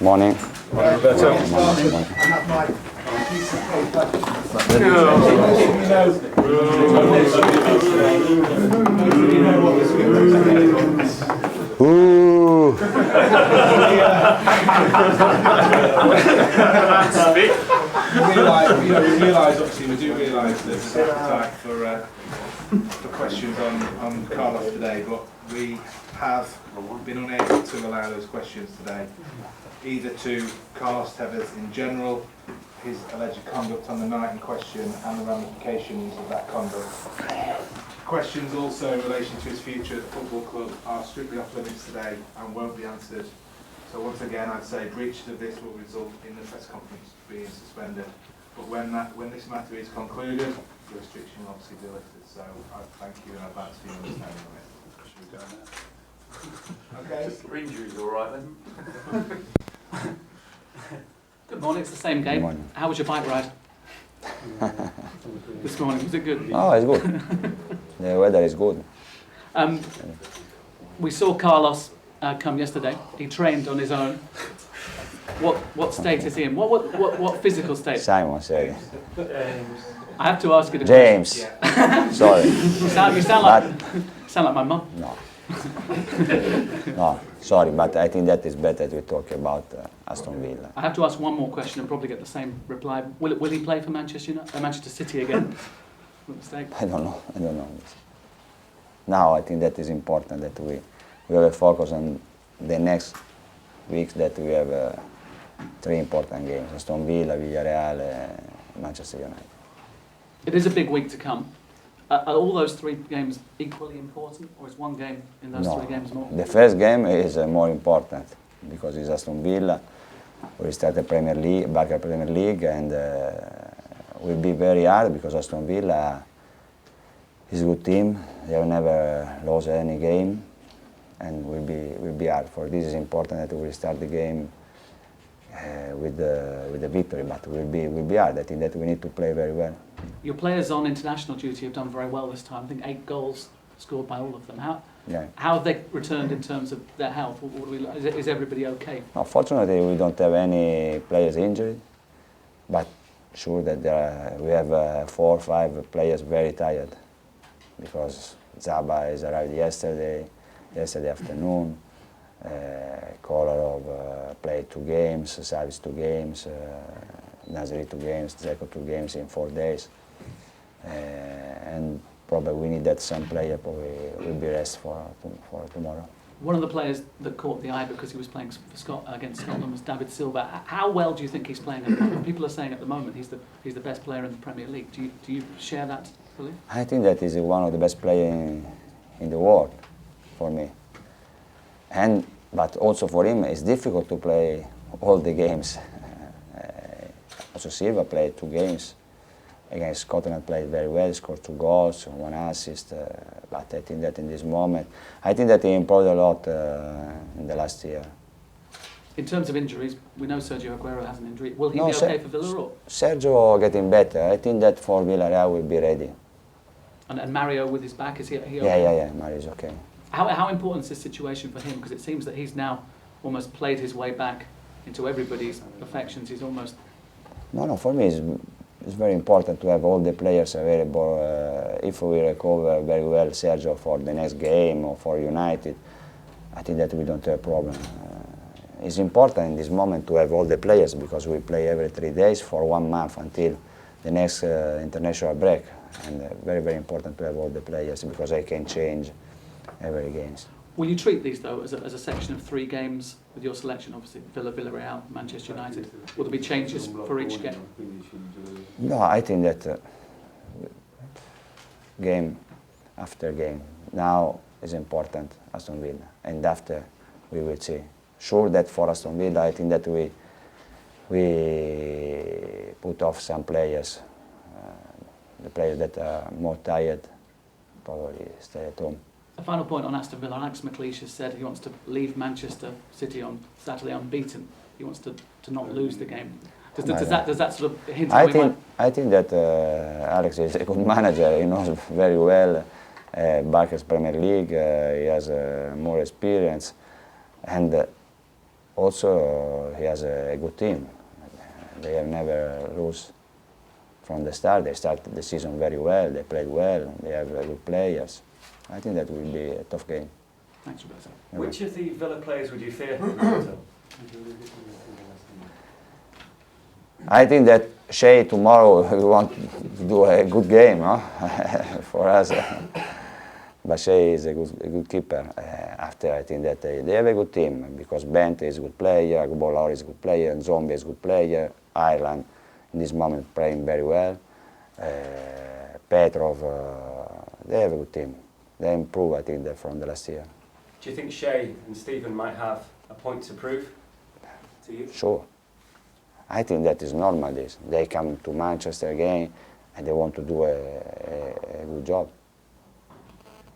Morning. Roberto. Ooh. We do realise there's an appetite for questions on Carlos today, but we have been unable to allow those questions today, either to Carlos Tevez in general, his alleged conduct on the night in question and the ramifications of that conduct. Questions also in relation to his future at the football club are strictly off limits today and won't be answered. So once again, I'd say breach of this will result in the press conference being suspended. But when this matter is concluded, the restriction will obviously be lifted. So I thank you in advance for your understanding of it. Should we go now? Okay. Just your injuries, all right then? Good morning, it's the same game. Good morning. How was your bike ride? This morning, was it good? Oh, it's good. The weather is good. We saw Carlos come yesterday. He trained on his own. What state is he in? What physical state? Simon said. I have to ask you the James. Sorry. question. You sound like my mum. No. No, sorry, but I think that is better to talk about Aston Villa. I have to ask one more question and probably get the same reply. Will he play for Manchester City again? Mistake. I don't know. Now I think that is important that we have a focus on the next weeks, that we have 3 important games: Aston Villa, Villarreal, Manchester United. It is a big week to come. Are all those 3 games equally important, or is one game in those 3 games more? The first game is more important because it's Aston Villa. We start the Premier League, back at Premier League, and will be very hard because Aston Villa is a good team. They have never lost any game, and will be hard. For this is important that we start the game with the victory, but will be hard. I think that we need to play very well. Your players on international duty have done very well this time. I think 8 goals scored by all of them. How have they returned in terms of their health? Is everybody okay? No, fortunately, we don't have any players injured, but sure that we have 4 or 5 players very tired because Zaba has arrived yesterday afternoon. Kolarov played 2 games, Savic 2 games, Nasri 2 games, Dzeko 2 games in 4 days. And probably we need that some player probably will be rest for tomorrow. One of the players that caught the eye because he was playing for against Scotland was David Silva. How well do you think he's playing at the moment? People are saying at the moment he's the best player in the Premier League. Do you share that belief? I think that he's one of the best players in the world for me. But also for him, it's difficult to play all the games. Also Silva played 2 games against Scotland, played very well, scored 2 goals, 1 assist. But I think that in this moment, I think that he improved a lot in the last year. In terms of injuries, we know Sergio Aguero has an injury. Will he be okay for Villa? Or? Sergio getting better. I think that for Villarreal will be ready. And Mario with his back, is he okay? Yeah, Mario is okay. How important is this situation for him? Because it seems that he's now almost played his way back into everybody's affections. He's almost... No, for me it's very important to have all the players available. If we recover very well Sergio for the next game or for United, I think that we don't have a problem. It's important in this moment to have all the players because we play every 3 days for 1 month until the next international break. And very, very important to have all the players because I can change every games. Will you treat these though as a section of 3 games with your selection? Obviously, Villa, Villarreal, Manchester United. Will there be changes for each game? No, I think that game after game now is important, Aston Villa, and after we will see. Sure that for Aston Villa, I think that we put off some players. The players that are more tired probably stay at home. A final point on Aston Villa. Alex McLeish has said he wants to leave Manchester City on Saturday unbeaten. He wants to not lose the game. Does that sort of hint? I think that Alex is a good manager. He knows very well Barca's Premier League. He has more experience, and Also, he has a good team. They have never lose from the start. They started the season very well. They played well. They have good players. I think that will be a tough game. Thanks, Roberto. Which of the Villa players would you fear, Roberto? I think that Shay tomorrow will want to do a good game, no? For us. But Shay is a good keeper. After I think that they have a good team because Bente is a good player, Balotelli is a good player, and Zombie is a good player. Ireland in this moment playing very well. Petrov, they have a good team. They improve, I think, from the last year. Do you think Shay and Stephen might have a point to prove to you? Sure. I think that is normal. This they come to Manchester again and they want to do a good job.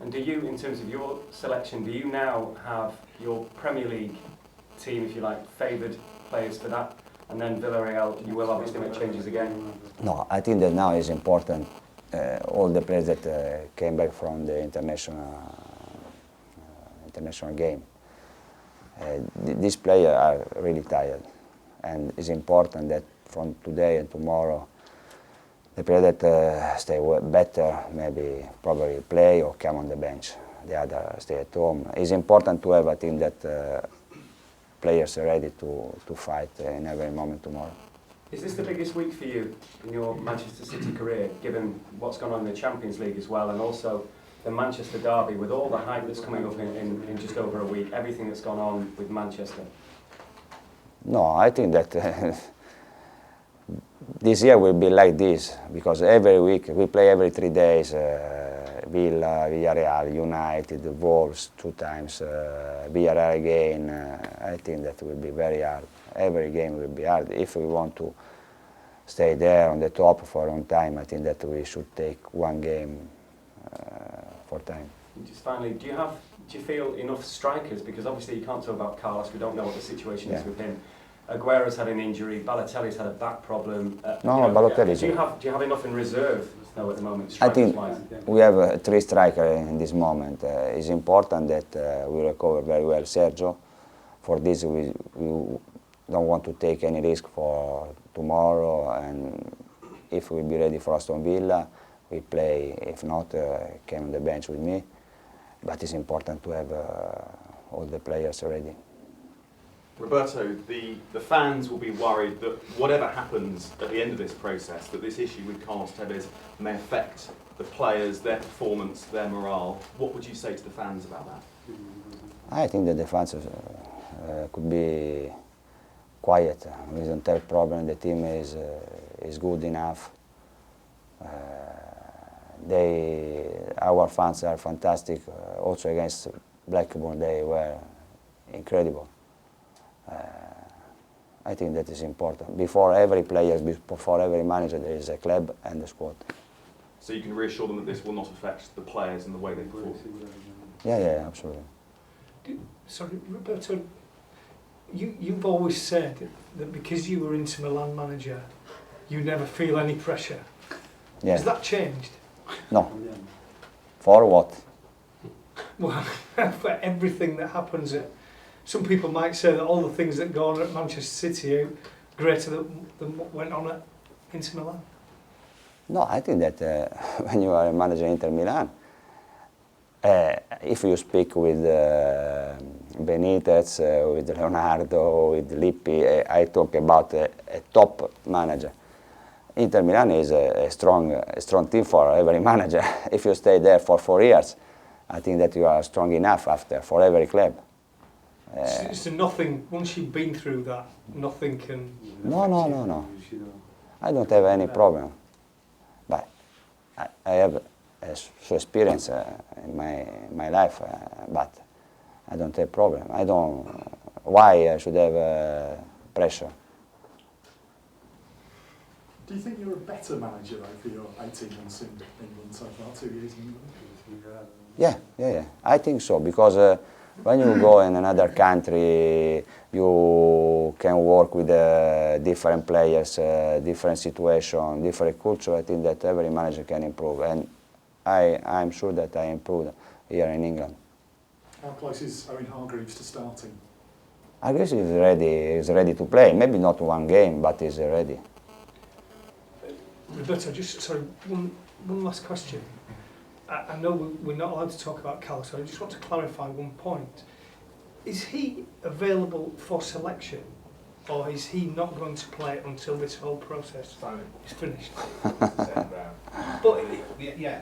And do you, in terms of your selection, do you now have your Premier League team, if you like, favoured players for that? And then Villarreal, you will obviously make changes again? No, I think that now is important. All the players that came back from the international game. These players are really tired. And it's important that from today and tomorrow, the player that stay better, maybe probably play or come on the bench. The other stay at home. It's important to have a team that players are ready to fight in every moment tomorrow. Is this the biggest week for you in your Manchester City career, given what's gone on in the Champions League as well, and also the Manchester derby, with all the hype that's coming up in just over a week, everything that's gone on with Manchester? No, I think that this year will be like this, because every week, we play every 3 days, Villa, Villarreal, United, Wolves 2 times, Villarreal again. I think that will be very hard. Every game will be hard. If we want to stay there on the top for a long time, I think that we should take one game for time. Just finally, do you feel enough strikers? Because obviously you can't talk about Carlos, we don't know what the situation is with him. Aguero's had an injury, Balotelli's had a back problem. Balotelli. Do you have enough in reserve though at the moment? I think we have 3 strikers in this moment. It's important that we recover very well Sergio. For this, we don't want to take any risk for tomorrow, and if we'll be ready for Aston Villa, we play. If not, came on the bench with me. But it's important to have all the players ready. Roberto, the fans will be worried that whatever happens at the end of this process, that this issue with Carlos Tevez may affect the players, their performance, their morale. What would you say to the fans about that? I think that the fans could be quiet. We don't have problem. The team is good enough. Our fans are fantastic. Also against Blackburn, they were incredible. I think that is important. Before every player, before every manager, there is a club and a squad. So you can reassure them that this will not affect the players and the way they perform? Yeah, absolutely. Sorry, Roberto, you've always said that because you were Inter Milan manager, you never feel any pressure. Yeah. Has that changed? No. For what? Well, for everything that happens at... Some people might say that all the things that go on at Manchester City are greater than what went on at Inter Milan. No, I think that when you are a manager in Inter Milan, if you speak with Benitez, with Leonardo, with Lippi, I talk about a top manager. Inter Milan is a strong team for every manager. If you stay there for 4 years, I think that you are strong enough after for every club. So nothing, once you've been through that, nothing can... No. I don't have any problem. But I have some experience in my life, but I don't have problem. Why I should have pressure? Do you think you're a better manager though for your 18 months in England so far, 2 years in England? Yeah. I think so, because when you go in another country, you can work with different players, different situation, different culture. I think that every manager can improve, and I'm sure that I improved here in England. How close is Owen Hargreaves to starting? Hargreaves is ready to play. Maybe not one game, but he's ready. Roberto, just sorry, one last question. I know we're not allowed to talk about Carlos, so I just want to clarify one point. Is he available for selection, or is he not going to play until this whole process is finished? But yeah,